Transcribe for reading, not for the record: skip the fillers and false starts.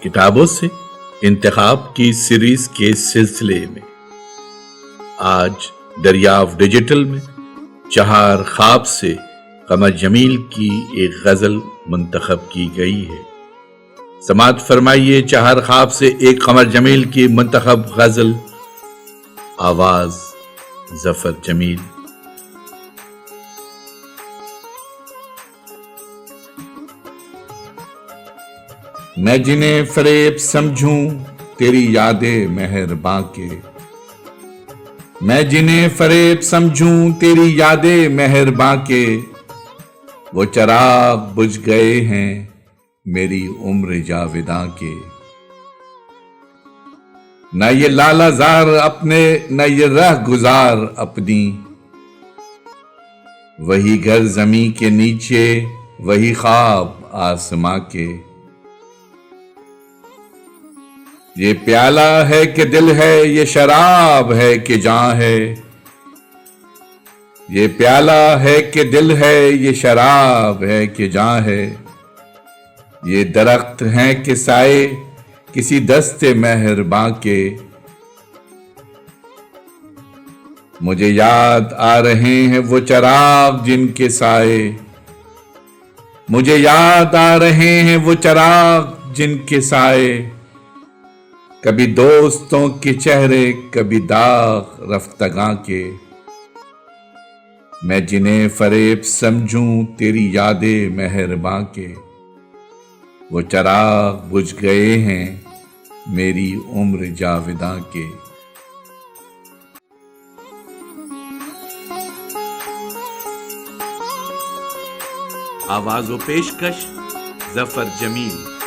کتابوں سے انتخاب کی سیریز کے سلسلے میں آج دریافت ڈیجیٹل میں چہار خواب سے قمر جمیل کی ایک غزل منتخب کی گئی ہے۔ سماعت فرمائیے چہار خواب سے ایک قمر جمیل کی منتخب غزل، آواز ظفر جمیل۔ میں جنہیں فریب سمجھوں تیری یادیں مہرباں کے، میں جنہیں فریب سمجھوں تیری یادیں مہرباں کے، وہ چراغ بجھ گئے ہیں میری عمر جاویداں کے۔ نہ یہ لالہ زار اپنے، نہ یہ رہ گزار اپنی، وہی گھر زمیں کے نیچے، وہی خواب آسماں کے۔ یہ پیالہ ہے کہ دل ہے، یہ شراب ہے کہ جاں ہے، یہ پیالہ ہے کہ دل ہے، یہ شراب ہے کہ جاں ہے۔ یہ درخت ہیں کہ سائے کسی دست مہرباں کے، مجھے یاد آ رہے ہیں وہ چراغ جن کے سائے، مجھے یاد آ رہے ہیں وہ چراغ جن کے سائے۔ کبھی دوستوں کے چہرے، کبھی داغ رفتگاں کے، میں جنہیں فریب سمجھوں تیری یادیں مہرباں کے، وہ چراغ بجھ گئے ہیں میری عمر جاویداں کے۔ آواز و پیشکش ظفر جمیل۔